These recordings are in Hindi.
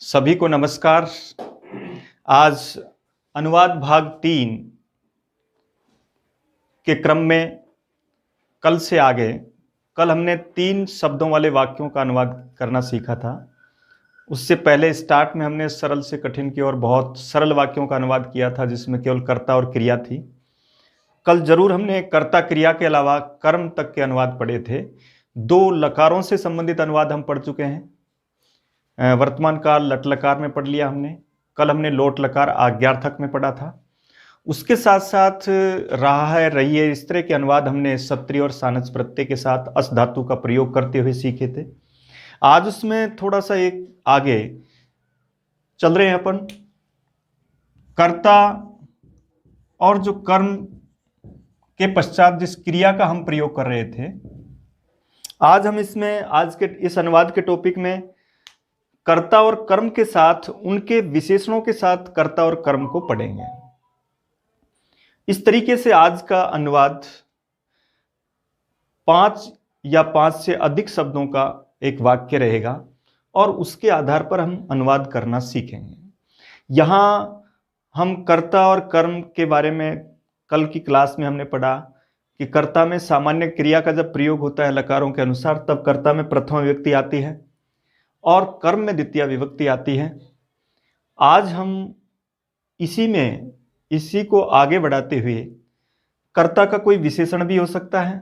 सभी को नमस्कार। आज अनुवाद भाग 3 के क्रम में कल से आगे कल हमने 3 शब्दों वाले वाक्यों का अनुवाद करना सीखा था। उससे पहले स्टार्ट में हमने सरल से कठिन की ओर बहुत सरल वाक्यों का अनुवाद किया था, जिसमें केवल कर्ता और क्रिया थी। कल जरूर हमने कर्ता क्रिया के अलावा कर्म तक के अनुवाद पढ़े थे। 2 लकारों से संबंधित अनुवाद हम पढ़ चुके हैं। वर्तमान काल लट लकार में पढ़ लिया हमने। कल हमने लोट लकार आज्ञार्थक में पढ़ा था। उसके साथ साथ रहा है, रही है, इस तरह के अनुवाद हमने सत्री और सानस प्रत्यय के साथ अस धातु का प्रयोग करते हुए सीखे थे। आज उसमें थोड़ा सा एक आगे चल रहे हैं अपन। कर्ता और जो कर्म के पश्चात जिस क्रिया का हम प्रयोग कर रहे थे, आज हम इसमें आज के इस अनुवाद के टॉपिक में कर्ता और कर्म के साथ उनके विशेषणों के साथ कर्ता और कर्म को पढ़ेंगे। इस तरीके से आज का अनुवाद 5 या 5 से अधिक शब्दों का एक वाक्य रहेगा और उसके आधार पर हम अनुवाद करना सीखेंगे। यहां हम कर्ता और कर्म के बारे में कल की क्लास में हमने पढ़ा कि कर्ता में सामान्य क्रिया का जब प्रयोग होता है लकारों के अनुसार, तब कर्ता में प्रथम विभक्ति आती है और कर्म में द्वितीय विभक्ति आती है। आज हम इसी को आगे बढ़ाते हुए कर्ता का कोई विशेषण भी हो सकता है,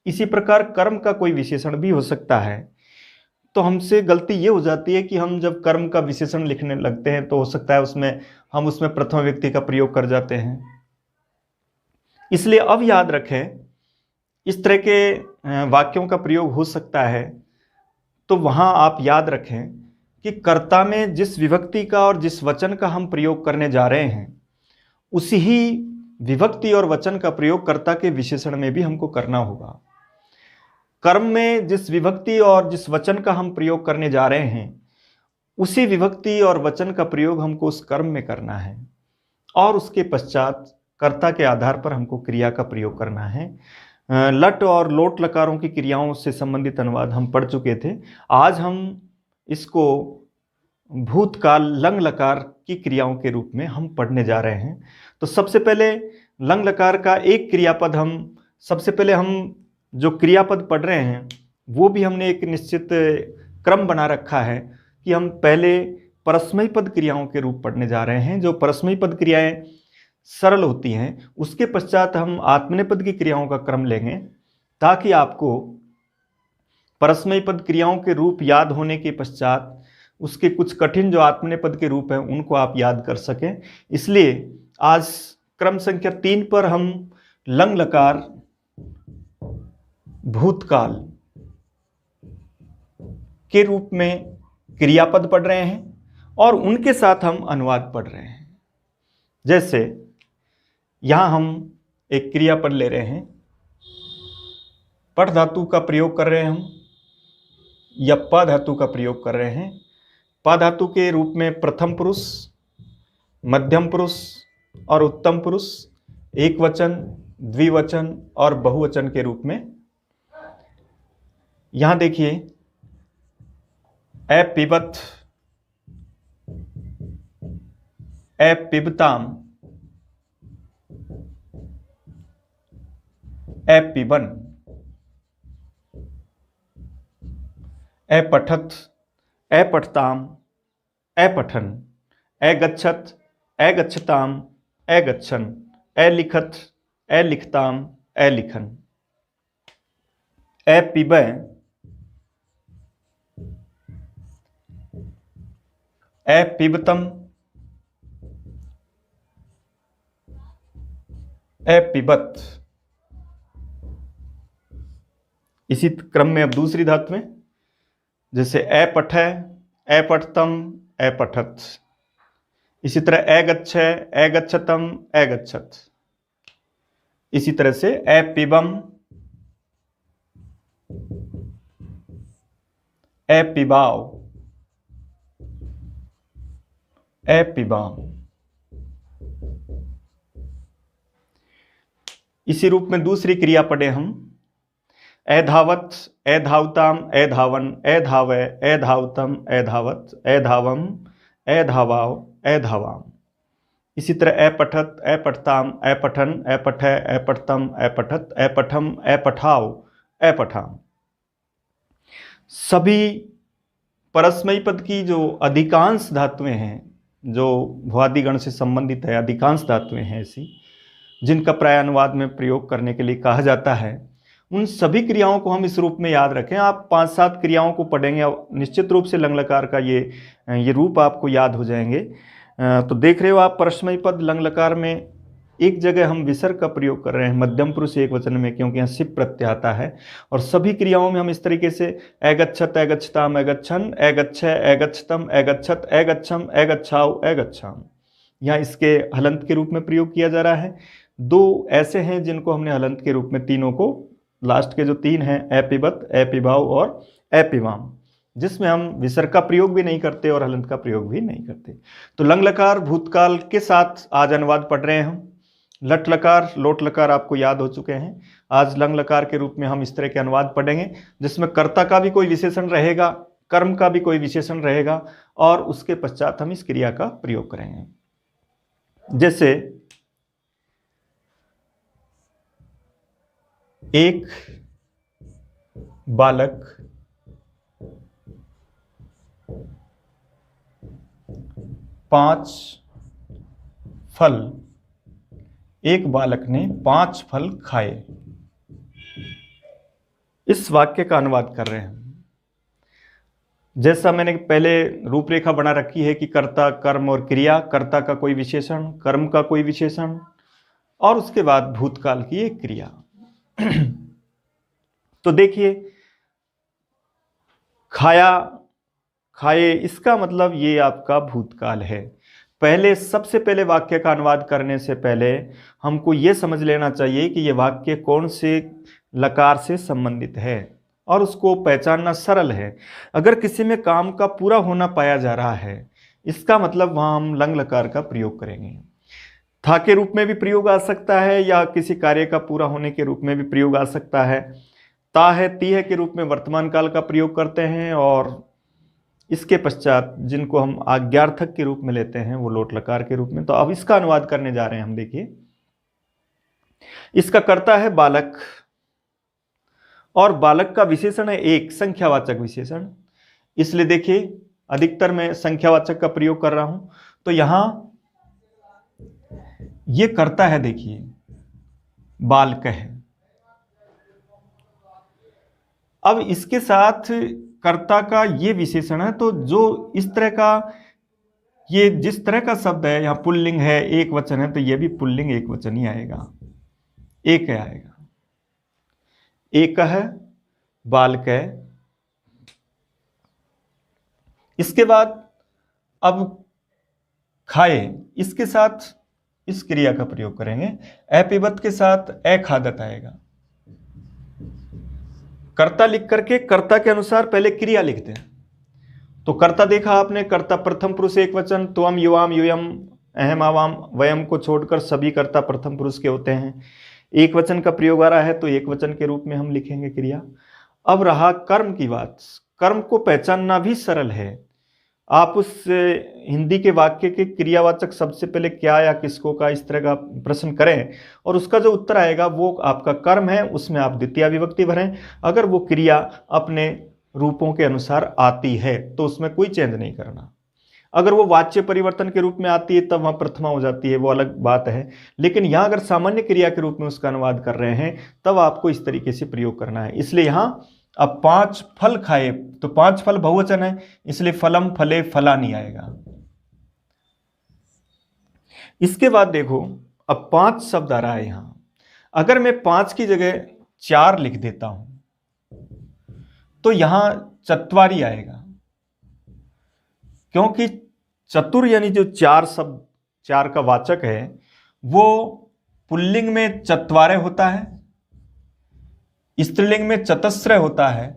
इसी प्रकार कर्म का कोई विशेषण भी हो सकता है। तो हमसे गलती ये हो जाती है कि हम जब कर्म का विशेषण लिखने लगते हैं तो हो सकता है हम उसमें प्रथम व्यक्ति का प्रयोग कर जाते हैं। इसलिए अब याद रखें, इस तरह के वाक्यों का प्रयोग हो सकता है, तो वहां आप याद रखें कि कर्ता में जिस विभक्ति का और जिस वचन का हम प्रयोग करने जा रहे हैं, उसी ही विभक्ति और वचन का प्रयोग कर्ता के विशेषण में भी हमको करना होगा। कर्म में जिस विभक्ति और जिस वचन का हम प्रयोग करने जा रहे हैं, उसी विभक्ति और वचन का प्रयोग हमको उस कर्म में करना है और उसके पश्चात कर्ता के आधार पर हमको क्रिया का प्रयोग करना है। लट और लोट लकारों की क्रियाओं से संबंधित अनुवाद हम पढ़ चुके थे। आज हम इसको भूतकाल लंग लकार की क्रियाओं के रूप में हम पढ़ने जा रहे हैं। तो सबसे पहले लंग लकार का एक क्रियापद सबसे पहले हम जो क्रियापद पढ़ रहे हैं वो भी हमने एक निश्चित क्रम बना रखा है कि हम पहले परस्मयी पद क्रियाओं के रूप पढ़ने जा रहे हैं। जो परस्मयी पद क्रियाएं सरल होती हैं, उसके पश्चात हम आत्मनेपद की क्रियाओं का क्रम लेंगे, ताकि आपको परस्मयी पद क्रियाओं के रूप याद होने के पश्चात उसके कुछ कठिन जो आत्मनेपद के रूप हैं उनको आप याद कर सकें। इसलिए आज क्रम संख्या 3 पर हम लंग लकार भूतकाल के रूप में क्रियापद पढ़ रहे हैं और उनके साथ हम अनुवाद पढ़ रहे हैं। जैसे यहां हम एक क्रियापद ले रहे हैं, पठ धातु का प्रयोग कर रहे हैं हम, या प धातु का प्रयोग कर रहे हैं। प धातु के रूप में प्रथम पुरुष, मध्यम पुरुष और उत्तम पुरुष, एक वचन, द्विवचन और बहुवचन के रूप में। यहां देखिए, ए पिबत, ए पिबताम, ए पिबन, ए पठत, ए पठताम, ए पठन, ए गच्छत, ए गच्छताम, ए गच्छन, ए लिखत, ए लिखताम, ए लिखन, ए पिबै, ए पिबतम, ए पिबत। इसी क्रम में अब दूसरी धातु में, जैसे ए पठै, ए पठतम, ए पठत। इसी तरह ए गच्छै, ए गच्छतम, ए गच्छत। इसी तरह से ए पिबम, ए पिबाव, ए पिबाम। इसी रूप में दूसरी क्रिया पढ़े हम, एधावत, एधावताम, एधावन, एधावय, एधावतम, एधावत, एधावम, एधावाव, एधावाम। इसी तरह अपठत, अपठताम, अपठन, अपठय, अपठतम, अपठत, अपठम, अपठाव, अपठाम। सभी परस्मयी पद की जो अधिकांश धातुएं हैं, जो भ्वादि गण से संबंधित है, अधिकांश धातुएं हैं ऐसी जिनका प्राय अनुवाद में प्रयोग करने के लिए कहा जाता है, उन सभी क्रियाओं को हम इस रूप में याद रखें। आप 5-7 क्रियाओं को पढ़ेंगे, निश्चित रूप से लंग लकार का ये रूप आपको याद हो जाएंगे। तो देख रहे हो आप परस्मयी पद लंग लकार में एक जगह हम विसर्ग का प्रयोग कर रहे हैं मध्यम पुरुष एक वचन में, क्योंकि यहाँ सिप प्रत्यय आता है। और सभी क्रियाओं में हम इस तरीके से अगच्छत, अगच्छताम, अगच्छन, अगच्छ, अगच्छतम, अगच्छत, अगच्छम, अगच्छाव, अगच्छाम, यहाँ इसके हलंत के रूप में प्रयोग किया जा रहा है। 2 ऐसे हैं जिनको हमने हलंत के रूप में, तीनों को, लास्ट के जो 3 हैं, एपिबत, एपिभाव और एपिवाम, जिसमें हम विसर्ग का प्रयोग भी नहीं करते और हलंत का प्रयोग भी नहीं करते। तो लंग लकार भूतकाल के साथ आज अनुवाद पढ़ रहे हैं हम। लट लकार, लोट लकार आपको याद हो चुके हैं। आज लंग लकार के रूप में हम इस तरह के अनुवाद पढ़ेंगे जिसमें कर्ता का भी कोई विशेषण रहेगा, कर्म का भी कोई विशेषण रहेगा, और उसके पश्चात हम इस क्रिया का प्रयोग करेंगे। जैसे एक बालक 5 फल, एक बालक ने 5 फल खाए। इस वाक्य का अनुवाद कर रहे हैं। जैसा मैंने पहले रूपरेखा बना रखी है कि कर्ता, कर्म और क्रिया, कर्ता का कोई विशेषण, कर्म का कोई विशेषण, और उसके बाद भूतकाल की एक क्रिया। तो देखिए, खाया, खाए, इसका मतलब ये आपका भूतकाल है। पहले, सबसे पहले वाक्य का अनुवाद करने से पहले हमको ये समझ लेना चाहिए कि ये वाक्य कौन से लकार से संबंधित है, और उसको पहचानना सरल है। अगर किसी में काम का पूरा होना पाया जा रहा है, इसका मतलब वहाँ हम लंग लकार का प्रयोग करेंगे। था के रूप में भी प्रयोग आ सकता है, या किसी कार्य का पूरा होने के रूप में भी प्रयोग आ सकता है। ता है, ती है के रूप में वर्तमान काल का प्रयोग करते हैं, और इसके पश्चात जिनको हम आज्ञार्थक के रूप में लेते हैं वो लोट लकार के रूप में। तो अब इसका अनुवाद करने जा रहे हैं हम। देखिए, इसका कर्ता है बालक, और बालक का विशेषण है एक, संख्यावाचक विशेषण। इसलिए देखिए, अधिकतर मैं संख्यावाचक का प्रयोग कर रहा हूं। तो यहां ये कर्ता है, देखिए, बालक है। अब इसके साथ कर्ता का ये विशेषण है, तो जो इस तरह का, ये जिस तरह का शब्द है, यहां पुल्लिंग है, एक वचन है, तो ये भी पुल्लिंग एक वचन ही आएगा, एक आएगा। एक है, बालक है। इसके बाद अब खाए, इसके साथ इस क्रिया का प्रयोग करेंगे। अपिबत के साथ अखादत आएगा। कर्ता लिख करके कर्ता के अनुसार पहले क्रिया लिखते हैं। तो कर्ता देखा आपने, कर्ता प्रथम पुरुष एक वचन, त्वम, युवाम, यूयम, अहम, आवाम, वयम को छोड़कर सभी कर्ता प्रथम पुरुष के होते हैं। एक वचन का प्रयोग आ रहा है तो एक वचन के रूप में हम लिखेंगे क्रिया। अब रहा कर्म की बात। कर्म को पहचानना भी सरल है। आप उस हिंदी के वाक्य के क्रियावाचक सबसे पहले क्या या किसको का, इस तरह का प्रश्न करें, और उसका जो उत्तर आएगा वो आपका कर्म है, उसमें आप द्वितीय विभक्ति भरें। अगर वो क्रिया अपने रूपों के अनुसार आती है तो उसमें कोई चेंज नहीं करना। अगर वो वाच्य परिवर्तन के रूप में आती है तब वहाँ प्रथमा हो जाती है, वो अलग बात है। लेकिन यहाँ अगर सामान्य क्रिया के रूप में उसका अनुवाद कर रहे हैं तब आपको इस तरीके से प्रयोग करना है। इसलिए यहाँ अब 5 फल खाए, तो 5 फल बहुवचन है, इसलिए फलम, फले, फलानी आएगा। इसके बाद देखो, अब 5 शब्द आ रहा है यहां। अगर मैं 5 की जगह 4 लिख देता हूं तो यहां चत्वारी आएगा, क्योंकि चतुर यानी जो 4 शब्द, 4 का वाचक है, वो पुल्लिंग में चत्वारे होता है, स्त्रीलिंग में चतस्र होता है,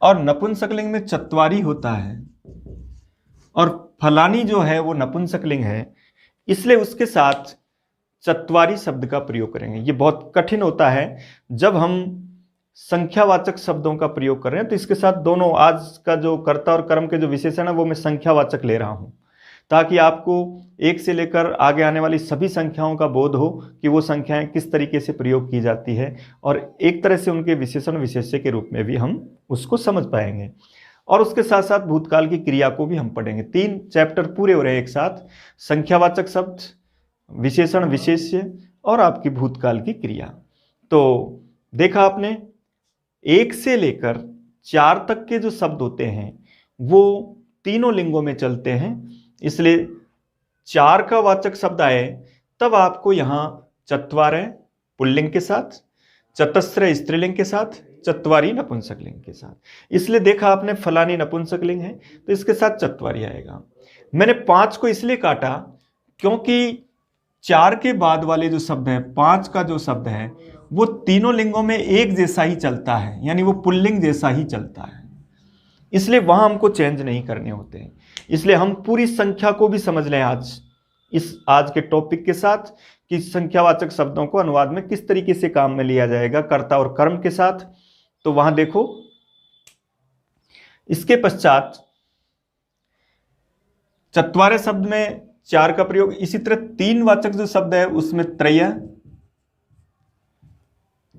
और नपुंसकलिंग में चत्वारी होता है। और फलानी जो है वो नपुंसकलिंग है, इसलिए उसके साथ चत्वारी शब्द का प्रयोग करेंगे। ये बहुत कठिन होता है जब हम संख्यावाचक शब्दों का प्रयोग कर रहे हैं, तो इसके साथ दोनों आज का जो कर्ता और कर्म के जो विशेषण है वो मैं संख्यावाचक ले रहा हूं, ताकि आपको एक से लेकर आगे आने वाली सभी संख्याओं का बोध हो कि वो संख्याएं किस तरीके से प्रयोग की जाती है, और एक तरह से उनके विशेषण विशेष्य के रूप में भी हम उसको समझ पाएंगे। और उसके साथ साथ भूतकाल की क्रिया को भी हम पढ़ेंगे। 3 चैप्टर पूरे हो रहे हैं एक साथ, संख्यावाचक शब्द, विशेषण विशेष्य और आपकी भूतकाल की क्रिया। तो देखा आपने, 1 से लेकर 4 तक के जो शब्द होते हैं वो तीनों लिंगों में चलते हैं, इसलिए 4 का वाचक शब्द आए तब आपको यहां चत्वार पुल्लिंग के साथ, चतस्र स्त्रीलिंग के साथ, चत्वारी नपुंसकलिंग के साथ। इसलिए देखा आपने, फलानी नपुंसकलिंग है तो इसके साथ चत्वारी आएगा। मैंने 5 को इसलिए काटा क्योंकि 4 के बाद वाले जो शब्द है, 5 का जो शब्द है वो तीनों लिंगों में एक जैसा ही चलता है, यानी वो पुल्लिंग जैसा ही चलता है, इसलिए वहां हमको चेंज नहीं करने होते हैं। इसलिए हम पूरी संख्या को भी समझ लें आज के टॉपिक के साथ कि संख्यावाचक शब्दों को अनुवाद में किस तरीके से काम में लिया जाएगा कर्ता और कर्म के साथ। तो वहां देखो, इसके पश्चात चत्वारे शब्द में 4 का प्रयोग, इसी तरह 3 वाचक जो शब्द है उसमें त्रय,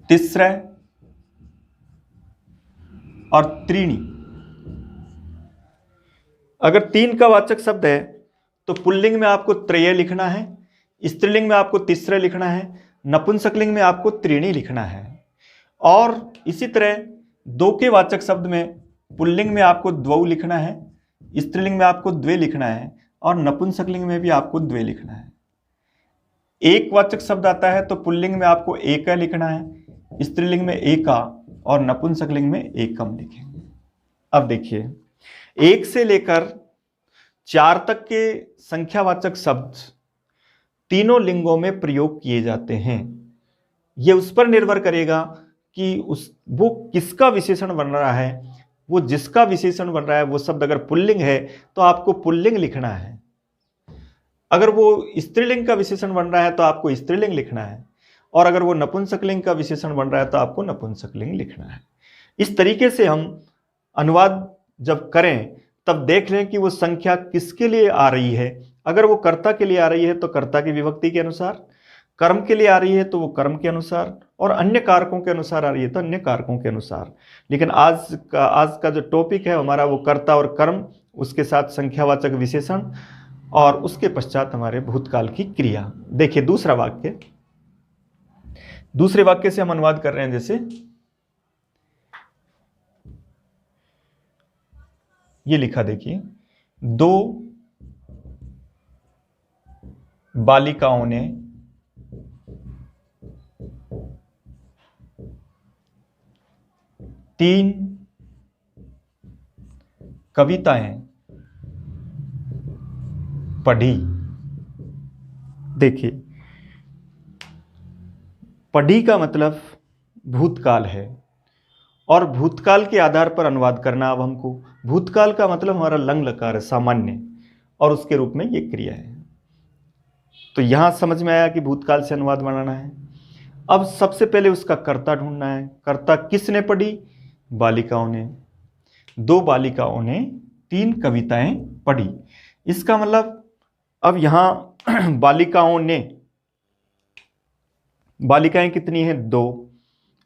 तिस्र और त्रीणी। अगर 3 का वाचक शब्द है तो पुल्लिंग में आपको त्रय लिखना है, स्त्रीलिंग में आपको तिस्र लिखना है, नपुंसकलिंग में आपको त्रीणी लिखना है। और इसी तरह 2 के वाचक शब्द में पुल्लिंग में आपको द्वौ लिखना है, स्त्रीलिंग में आपको द्वे लिखना है, और नपुंसकलिंग में भी आपको द्वे लिखना है। 1 वाचक शब्द आता है तो पुल्लिंग में आपको एक लिखना है, स्त्रीलिंग में एका, और नपुंसकलिंग में एकम लिखेंगे। अब देखिए, 1 से लेकर 4 तक के संख्यावाचक शब्द तीनों लिंगों में प्रयोग किए जाते हैं। यह उस पर निर्भर करेगा कि वो किसका विशेषण बन रहा है। वो जिसका विशेषण बन रहा है वो शब्द अगर पुल्लिंग है तो आपको पुल्लिंग लिखना है, अगर वो स्त्रीलिंग का विशेषण बन रहा है तो आपको स्त्रीलिंग लिखना है, और अगर वो नपुंसकलिंग का विशेषण बन रहा है तो आपको नपुंसकलिंग लिखना है। इस तरीके से हम अनुवाद जब करें तब देख लें कि वो संख्या किसके लिए आ रही है। अगर वो कर्ता के लिए आ रही है तो कर्ता की विभक्ति के अनुसार, कर्म के लिए आ रही है तो वो कर्म के अनुसार, और अन्य कारकों के अनुसार आ रही है तो अन्य कारकों के अनुसार। लेकिन आज का जो टॉपिक है हमारा वो कर्ता और कर्म, उसके साथ संख्यावाचक विशेषण, और उसके पश्चात हमारे भूतकाल की क्रिया। देखिए दूसरे वाक्य से हम अनुवाद कर रहे हैं। जैसे ये लिखा, देखिए, 2 बालिकाओं ने तीन कविताएं पढ़ी। देखिए, पढ़ी का मतलब भूतकाल है, और भूतकाल के आधार पर अनुवाद करना। अब हमको भूतकाल का मतलब हमारा लंग लकार है, सामान्य, और उसके रूप में ये क्रिया है। तो यहां समझ में आया कि भूतकाल से अनुवाद बनाना है। अब सबसे पहले उसका कर्ता ढूंढना है। कर्ता किसने पढ़ी? बालिकाओं ने। 2 बालिकाओं ने 3 कविताएं पढ़ी। इसका मतलब अब यहां बालिकाएं कितनी हैं? 2,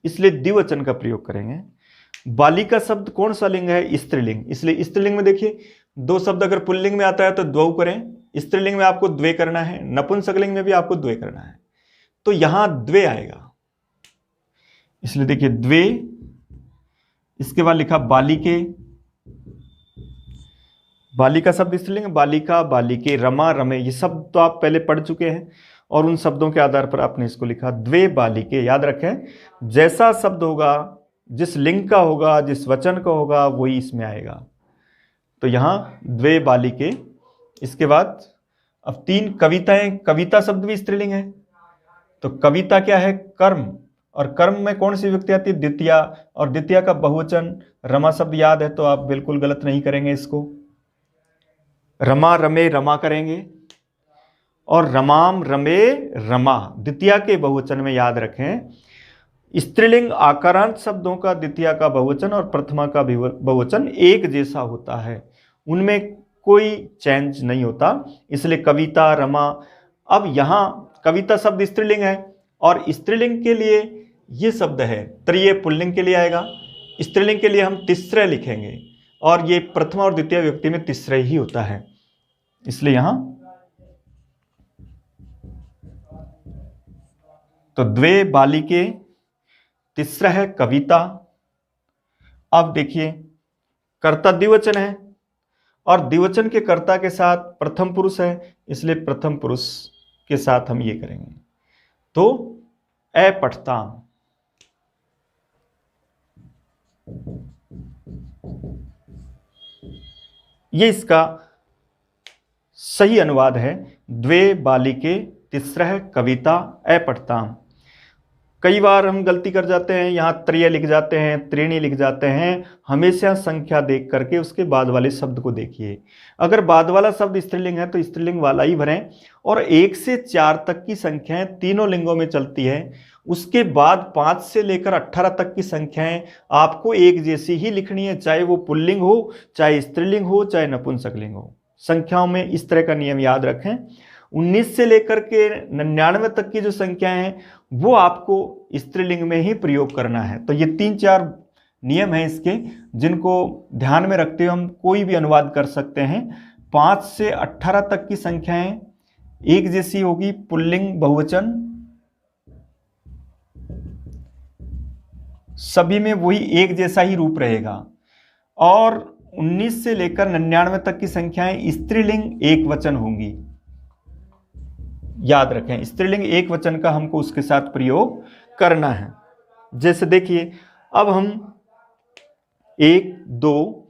इसलिए द्विवचन का प्रयोग करेंगे। बालिका शब्द कौन सा लिंग है? स्त्रीलिंग, इसलिए स्त्रीलिंग में देखिए 2 शब्द अगर पुल्लिंग में आता है तो द्वौ करें, स्त्रीलिंग में आपको द्वे करना है, नपुंसकलिंग में भी आपको द्वे करना है, तो यहां द्वे आएगा। इसलिए देखिए द्वे, इसके बाद लिखा बालिके, बालिका शब्द स्त्रीलिंग, बालिका, बालिके, रमा, रमे, ये शब्द तो आप पहले पढ़ चुके हैं, और उन शब्दों के आधार पर आपने इसको लिखा द्वे बालिके। याद रखें, जैसा शब्द होगा, जिस लिंग का होगा, जिस वचन का होगा, वही इसमें आएगा। तो यहां द्वे बालिके। इसके बाद अब 3 कविताएं, कविता शब्द भी स्त्रीलिंग है, तो कविता क्या है? कर्म, और कर्म में कौन सी विभक्ति आती है? द्वितीया, और द्वितीया का बहुवचन रमा शब्द याद है तो आप बिल्कुल गलत नहीं करेंगे इसको। रमा, रमे, रमा करेंगे, और रमाम, रमे, रमा, द्वितीया के बहुवचन में याद रखें स्त्रीलिंग आकारांत शब्दों का द्वितीया का बहुवचन और प्रथमा का बहुवचन एक जैसा होता है, उनमें कोई चेंज नहीं होता, इसलिए कविता, रमा। अब यहां कविता शब्द स्त्रीलिंग है और स्त्रीलिंग के लिए ये शब्द है, तृतीय पुल्लिंग के लिए आएगा। स्त्रीलिंग के लिए हम तिसरे लिखेंगे और ये प्रथमा और द्वितीय विभक्ति में तिसरे ही होता है, इसलिए यहां तो द्वे बालिके, तीसरा है कविता। अब देखिए कर्ता द्विवचन है और द्विवचन के कर्ता के साथ प्रथम पुरुष है, इसलिए प्रथम पुरुष के साथ हम ये करेंगे, तो अपठताम। ये इसका सही अनुवाद है, द्वे बालिके तिस्रः कविता अपठताम। कई बार हम गलती कर जाते हैं, यहाँ त्रय लिख जाते हैं, त्रीणी लिख जाते हैं। हमेशा संख्या देख करके उसके बाद वाले शब्द को देखिए। अगर बाद वाला शब्द स्त्रीलिंग है तो स्त्रीलिंग वाला ही भरें, और 1 से 4 तक की संख्याएं तीनों लिंगों में चलती है। उसके बाद 5 से लेकर 18 तक की संख्याएं आपको एक जैसी ही लिखनी है, चाहे वो पुल्लिंग हो, चाहे स्त्रीलिंग हो, चाहे नपुंसकलिंग हो। संख्याओं में इस तरह का नियम याद रखें। 19 से लेकर के 99 तक की जो संख्याएं हैं वो आपको स्त्रीलिंग में ही प्रयोग करना है। तो ये 3-4 नियम हैं इसके, जिनको ध्यान में रखते हुए हम कोई भी अनुवाद कर सकते हैं। 5 से 18 तक की संख्याएं एक जैसी होगी, पुल्लिंग बहुवचन सभी में वही एक जैसा ही रूप रहेगा। और 19 से लेकर 99 तक की संख्याएं स्त्रीलिंग एक वचन होंगी। याद रखें, स्त्रीलिंग एक वचन का हमको उसके साथ प्रयोग करना है। जैसे देखिए, अब हम 1, 2,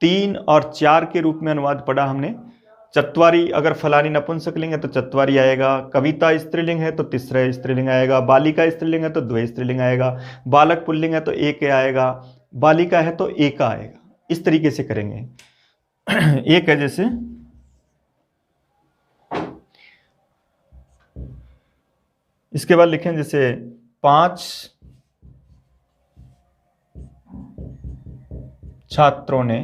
3 और 4 के रूप में अनुवाद पढ़ा हमने। चत्वारी अगर फलानी नपुंसकलिंग है तो चत्वारी आएगा, कविता स्त्रीलिंग है तो तीसरा स्त्रीलिंग आएगा, बालिका स्त्रीलिंग है तो द्वे स्त्रीलिंग आएगा, बालक पुल्लिंग है तो एक आएगा, बालिका है तो एक आएगा। इस तरीके से करेंगे। एक है जैसे इसके बाद लिखें जैसे 5 छात्रों ने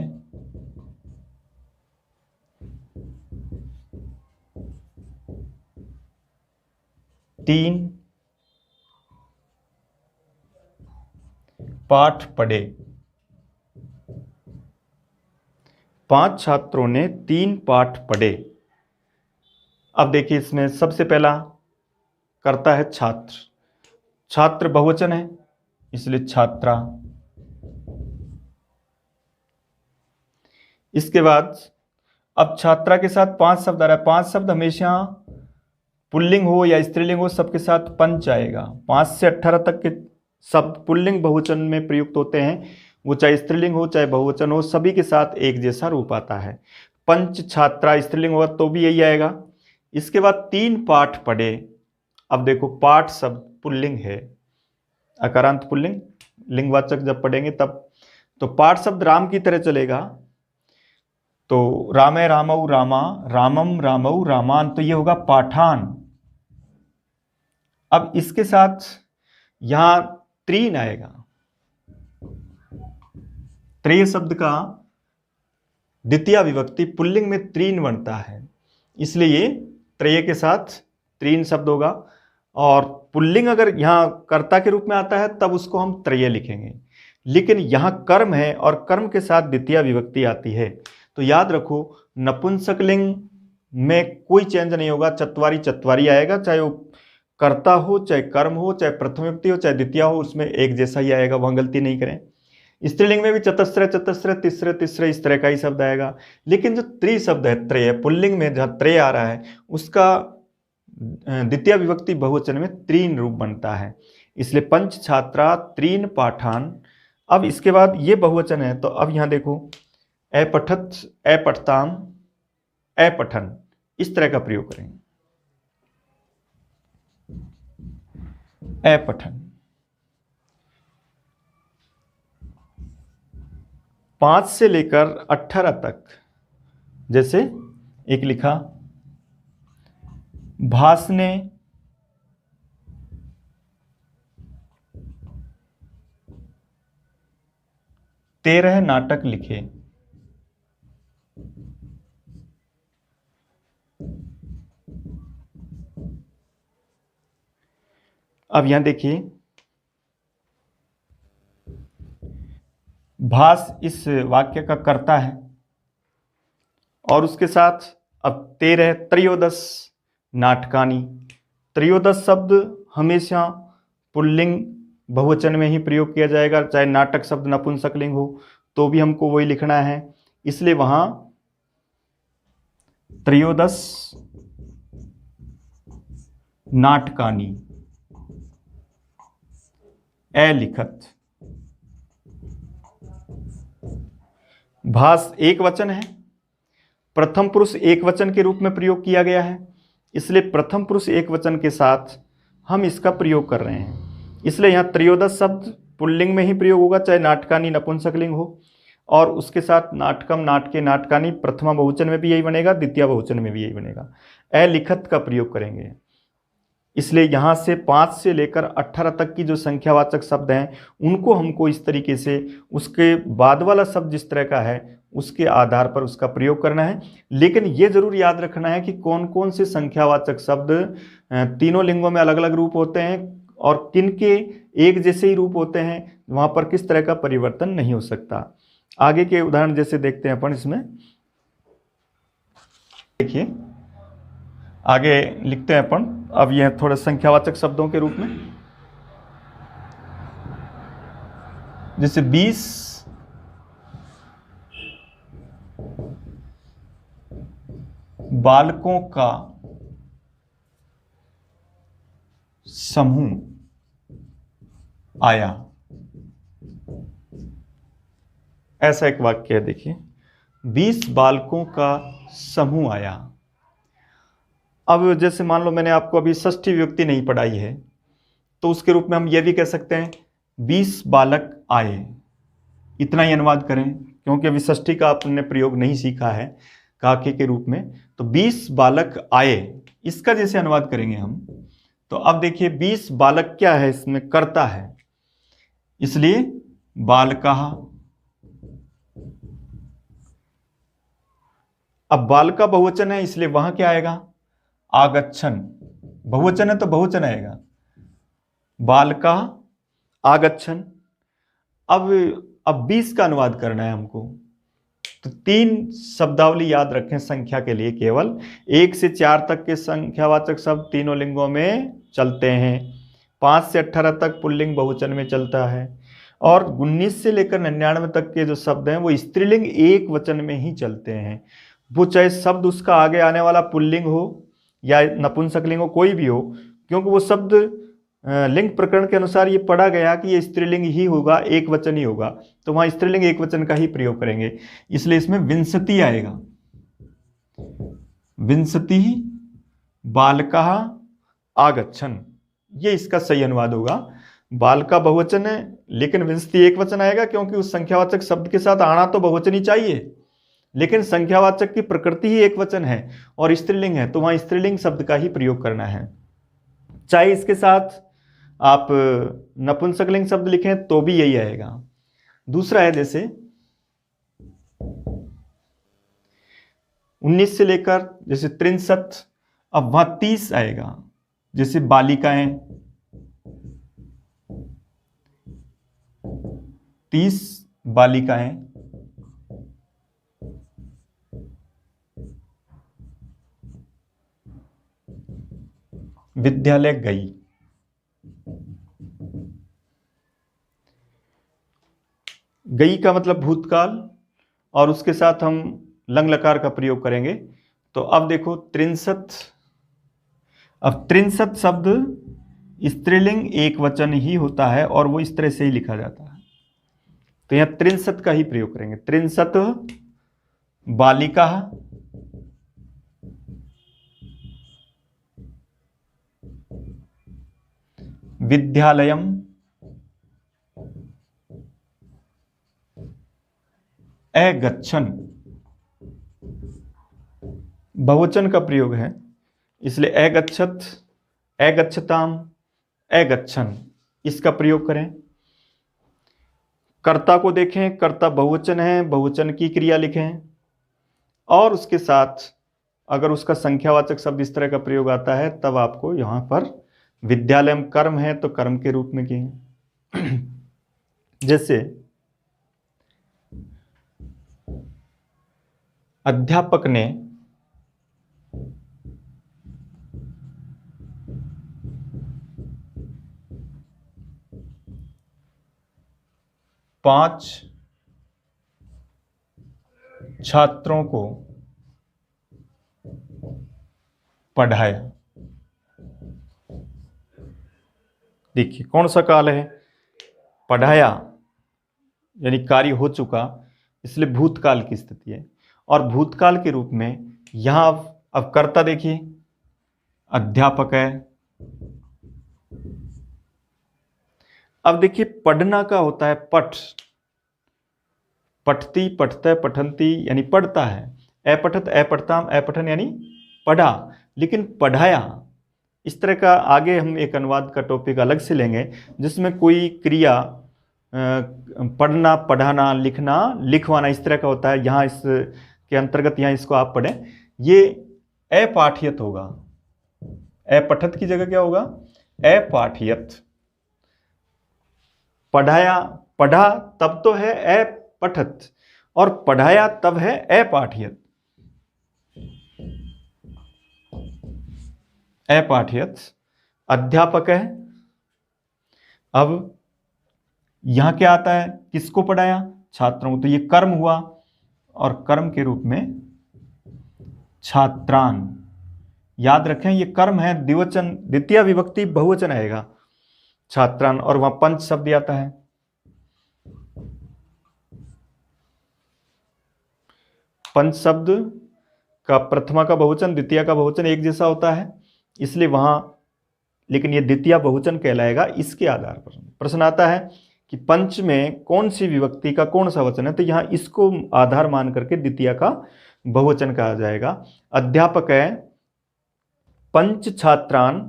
तीन पाठ पढ़े। 5 छात्रों ने 3 पाठ पढ़े। अब देखिए, इसमें सबसे पहला करता है छात्र। छात्र बहुवचन है, इसलिए छात्रा। इसके बाद अब छात्रा के साथ 5 शब्द आ रहा है। 5 शब्द हमेशा पुल्लिंग हो या स्त्रीलिंग हो, सबके साथ पंच आएगा। 5 से 18 तक के शब्द पुल्लिंग बहुवचन में प्रयुक्त होते हैं, वो चाहे स्त्रीलिंग हो चाहे बहुवचन हो, सभी के साथ एक जैसा रूप आता है। पंच छात्रा स्त्रीलिंग होगा तो भी यही आएगा। इसके बाद 3 पाठ पढ़े। अब देखो, पाठ शब्द पुल्लिंग है, अकारांत पुल्लिंग, लिंगवाचक जब पढ़ेंगे तब। तो पाठ शब्द राम की तरह चलेगा, तो रामे रामौ रामा, रामम रामौ रामान, तो ये होगा पाठान। अब इसके साथ यहां त्रीन आएगा। त्रय शब्द का द्वितीय विभक्ति पुल्लिंग में त्रीन बनता है, इसलिए ये त्रय के साथ त्रीन शब्द होगा। और पुल्लिंग अगर यहां कर्ता के रूप में आता है तब उसको हम त्रय लिखेंगे, लेकिन यहां कर्म है और कर्म के साथ द्वितीय विभक्ति आती है। तो याद रखो, नपुंसकलिंग में कोई चेंज नहीं होगा, चत्वारी चत्वारी आएगा, चाहे वो कर्ता हो, चाहे कर्म हो, चाहे प्रथम विभक्ति हो, चाहे द्वितीय हो, उसमें एक जैसा ही आएगा, वहां गलती नहीं करें। स्त्रीलिंग में भी चतस्र चतस्र तीसरे तीसरे इस तरह का ही शब्द आएगा, लेकिन जो त्रि शब्द है त्रय, पुल्लिंग में जहां त्रय आ रहा है उसका द्वितीय विभक्ति बहुवचन में त्रीन रूप बनता है, इसलिए पंच छात्रा त्रीन पाठान। अब इसके बाद ये बहुवचन है, तो अब यहां देखो, अपठत, अपठताम, अपठन, इस तरह का प्रयोग करेंगे। अपठन 5 से लेकर 18 तक, जैसे एक लिखा, भाषणे 13 नाटक लिखे। अब यहां देखिए, भास इस वाक्य का कर्ता है और उसके साथ अब 13 त्रयोदश नाटकानी। त्रयोदश शब्द हमेशा पुल्लिंग बहुवचन में ही प्रयोग किया जाएगा, चाहे नाटक शब्द नपुंसकलिंग हो तो भी हमको वही लिखना है। इसलिए वहां त्रयोदश नाटकानी लिखत। भास एक वचन है, प्रथम पुरुष एक वचन के रूप में प्रयोग किया गया है, इसलिए प्रथम पुरुष एक वचन के साथ हम इसका प्रयोग कर रहे हैं। इसलिए यहाँ त्रयोदश शब्द पुल्लिंग में ही प्रयोग होगा, चाहे नाटकानी नपुंसकलिंग हो, और उसके साथ नाटकम नाटके नाटकानी प्रथमा बहुवचन में भी यही बनेगा, द्वितीय बहुवचन में भी यही बनेगा। लिखत का प्रयोग करेंगे। इसलिए यहाँ से 5 से लेकर 18 तक की जो संख्यावाचक शब्द हैं उनको हमको इस तरीके से उसके बाद वाला शब्द जिस तरह का है उसके आधार पर उसका प्रयोग करना है। लेकिन ये जरूर याद रखना है कि कौन कौन से संख्यावाचक शब्द तीनों लिंगों में अलग अलग रूप होते हैं और किन के एक जैसे ही रूप होते हैं, वहाँ पर किस तरह का परिवर्तन नहीं हो सकता। आगे के उदाहरण जैसे देखते हैं अपन इसमें। देखिए आगे लिखते हैं अपन, अब यह थोड़े संख्यावाचक शब्दों के रूप में, जैसे 20 बालकों का समूह आया। ऐसा एक वाक्य है, देखिए 20 बालकों का समूह आया। अब जैसे मान लो मैंने आपको अभी षष्ठी विभक्ति नहीं पढ़ाई है तो उसके रूप में हम ये भी कह सकते हैं 20 बालक आए, इतना ही अनुवाद करें, क्योंकि अभी षष्ठी का आपने प्रयोग नहीं सीखा है काके के रूप में। तो 20 बालक आए, इसका जैसे अनुवाद करेंगे हम, तो अब देखिए 20 बालक क्या है, इसमें कर्ता है, इसलिए बालकाः। अब बालका बहुवचन है इसलिए वहां क्या आएगा, आगच्छन। बहुवचन है तो बहुवचन आएगा, बालका आगच्छन। अब 20 का अनुवाद करना है हमको, तो 3 शब्दावली याद रखें संख्या के लिए। केवल 1 से 4 तक के संख्यावाचक शब्द तीनों लिंगों में चलते हैं, 5 से 18 तक पुल्लिंग बहुवचन में चलता है, और 19 से लेकर 99 तक के जो शब्द हैं वो स्त्रीलिंग एक वचन में ही चलते हैं। वो चाहे शब्द उसका आगे आने वाला पुल्लिंग हो या नपुंसकलिंग हो, कोई भी हो, क्योंकि वो शब्द लिंग प्रकरण के अनुसार ये पढ़ा गया कि ये स्त्रीलिंग ही होगा, एक वचन ही होगा, तो वहां स्त्रीलिंग एक वचन का ही प्रयोग करेंगे। इसलिए इसमें विंशति आएगा, विंशति बालकाः आगच्छन, ये इसका सही अनुवाद होगा। बालका बहुवचन है लेकिन विंशति एक वचन आएगा, क्योंकि उस संख्यावाचक शब्द के साथ आना तो बहुवचन ही चाहिए, लेकिन संख्यावाचक की प्रकृति ही एक वचन है और स्त्रीलिंग है, तो वहां स्त्रीलिंग शब्द का ही प्रयोग करना है। चाहे इसके साथ आप नपुंसकलिंग शब्द लिखें तो भी यही आएगा। दूसरा है जैसे 19 से लेकर जैसे 63, अब वहां 30 आएगा, जैसे बालिकाएं, 30 बालिकाएं, विद्यालय गई। गई का मतलब भूतकाल और उसके साथ हम लंग लकार का प्रयोग करेंगे। तो अब देखो 63, अब 63 शब्द स्त्रीलिंग एक वचन ही होता है और वो इस तरह से ही लिखा जाता है, तो यहां 63 का ही प्रयोग करेंगे। 63 बालिकाः विद्यालयम अगच्छन। बहुवचन का प्रयोग है इसलिए अगच्छत, अगच्छताम, अगच्छन, इसका प्रयोग करें। कर्ता को देखें, कर्ता बहुवचन है, बहुवचन की क्रिया लिखें और उसके साथ अगर उसका संख्यावाचक शब्द इस तरह का प्रयोग आता है तब आपको यहां पर विद्यालयम कर्म है तो कर्म के रूप में किए। जैसे अध्यापक ने पांच छात्रों को पढ़ाया। देखिए कौन सा काल है, पढ़ाया यानी कार्य हो चुका, इसलिए भूतकाल की स्थिति है। और भूतकाल के रूप में यहां अब कर्ता देखिए अध्यापक है। अब देखिए पढ़ना का होता है पठ, पठती पठते पठंती यानी पढ़ता है, अपठत अपठताम अपठन यानी पढ़ा। लेकिन पढ़ाया इस तरह का आगे हम एक अनुवाद का टॉपिक अलग से लेंगे जिसमें कोई क्रिया पढ़ना पढ़ाना लिखना लिखवाना इस तरह का होता है। यहाँ इस के अंतर्गत यहाँ इसको आप पढ़ें, ये अपाठियत होगा। अपठत की जगह क्या होगा, अपाठियत। पढ़ाया पढ़ा तब तो है अपठत और पढ़ाया तब है अपाठियत। अपाठियत अध्यापक है। अब यहां क्या आता है, किसको पढ़ाया, छात्रों को, तो ये कर्म हुआ और कर्म के रूप में छात्रान। याद रखें ये कर्म है, द्विवचन द्वितीय विभक्ति बहुवचन आएगा छात्रान, और वहां पंच शब्द आता है। पंच शब्द का प्रथमा का बहुवचन द्वितीय का बहुवचन एक जैसा होता है, इसलिए वहां, लेकिन ये द्वितीय बहुवचन कहलाएगा। इसके आधार पर प्रश्न आता है कि पंच में कौन सी विभक्ति का कौन सा वचन है, तो यहां इसको आधार मान करके द्वितीय का बहुवचन कहा जाएगा। अध्यापक है, पंच छात्रान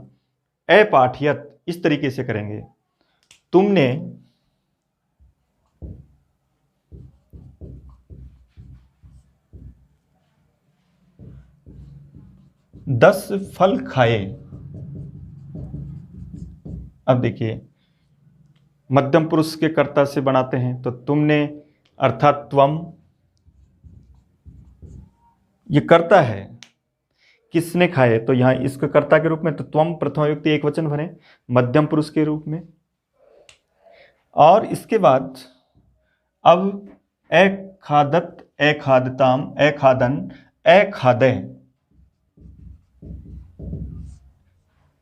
अपाठियत, इस तरीके से करेंगे। तुमने 10 फल खाए। अब देखिए मध्यम पुरुष के कर्ता से बनाते हैं, तो तुमने अर्थात त्वम, ये कर्ता है, किसने खाए, तो यहां इसके कर्ता के रूप में तो त्वम प्रथमा विभक्ति एक वचन बने मध्यम पुरुष के रूप में। और इसके बाद अब अखादत अखादताम अखादन अखादय,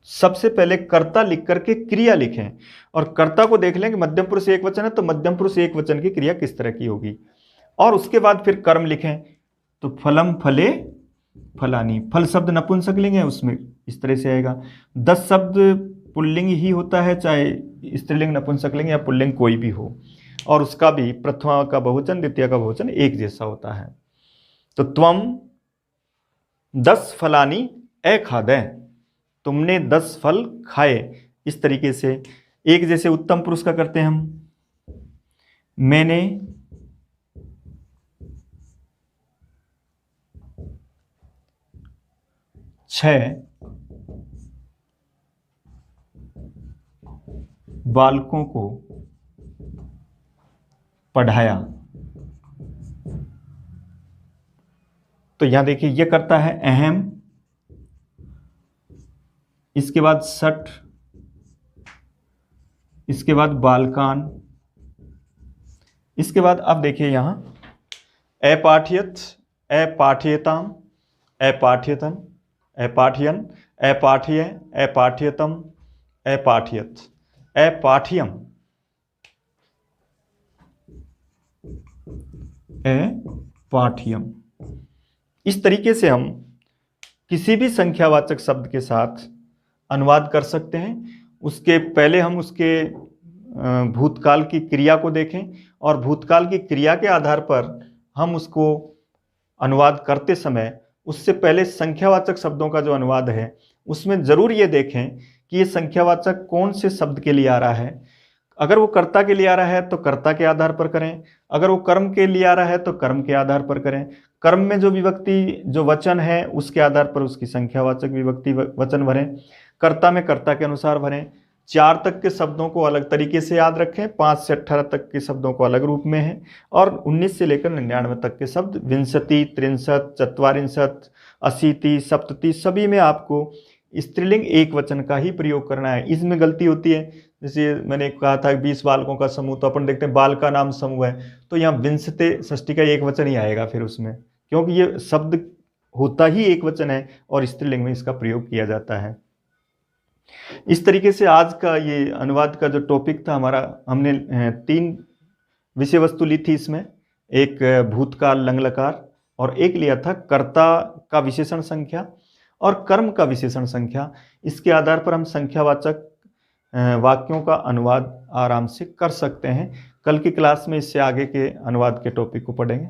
सबसे पहले कर्ता लिख करके क्रिया लिखें और कर्ता को देख लें कि मध्यम पुरुष एक वचन है तो मध्यम पुरुष एक वचन की क्रिया किस तरह की होगी, और उसके बाद फिर कर्म लिखें। तो फलम फले फलानी, फल शब्द नपुंसक लिंग है उसमें इस तरह से आएगा। 10 शब्द पुल्लिंग ही होता है, चाहे स्त्रीलिंग नपुंसक लिंग या पुल्लिंग कोई भी हो, और उसका भी प्रथमा का बहुवचन द्वितीय का बहुवचन एक जैसा होता है। तो त्वम 10 फलानी अखादय, तुमने 10 फल खाए, इस तरीके से एक जैसे उत्तम पुरुष का करते हैं हम। मैंने छह बालकों को पढ़ाया। तो यहां देखिए ये करता है अहम, इसके बाद सठ, इसके बाद बालकान, इसके बाद अब देखिए यहां अपाठियत अपाठ्यताम अपाठ्यतन अपाठ्यन अपाठ्य अपाठ्यतम अपाठ्यत अपाठ्यम अपाठ्यम। इस तरीके से हम किसी भी संख्यावाचक शब्द के साथ अनुवाद कर सकते हैं। उसके पहले हम उसके भूतकाल की क्रिया को देखें और भूतकाल की क्रिया के आधार पर हम उसको अनुवाद करते समय उससे पहले संख्यावाचक शब्दों का जो अनुवाद है उसमें जरूर ये देखें कि ये संख्यावाचक कौन से शब्द के लिए आ रहा है। अगर वो कर्ता के लिए आ रहा है तो कर्ता के आधार पर करें, अगर वो कर्म के लिए आ रहा है तो कर्म के आधार पर करें। कर्म में जो विभक्ति जो वचन है उसके आधार पर उसकी संख्यावाचक विभक्ति वचन भरें, कर्ता में कर्ता के अनुसार भरें। 4 तक के शब्दों को अलग तरीके से याद रखें, 5 से 18 तक के शब्दों को अलग रूप में है, और 19 से लेकर 99 तक के शब्द विंशति, त्रिंशत, चत्वारिंशत, अशीति, सप्तति सभी में आपको स्त्रीलिंग एक वचन का ही प्रयोग करना है। इसमें गलती होती है, जैसे मैंने कहा था 20 बालकों का समूह, तो अपन देखते हैं बाल का नाम समूह है, तो यहाँ विंशते षष्ठी का एक वचन ही आएगा फिर उसमें, क्योंकि ये शब्द होता ही एक वचन है और स्त्रीलिंग में इसका प्रयोग किया जाता है। इस तरीके से आज का ये अनुवाद का जो टॉपिक था हमारा, हमने 3 विषय वस्तु ली थी इसमें, एक भूतकाल लंग लकार, और एक लिया था कर्ता का विशेषण संख्या और कर्म का विशेषण संख्या। इसके आधार पर हम संख्यावाचक वाक्यों का अनुवाद आराम से कर सकते हैं। कल की क्लास में इससे आगे के अनुवाद के टॉपिक को पढ़ेंगे।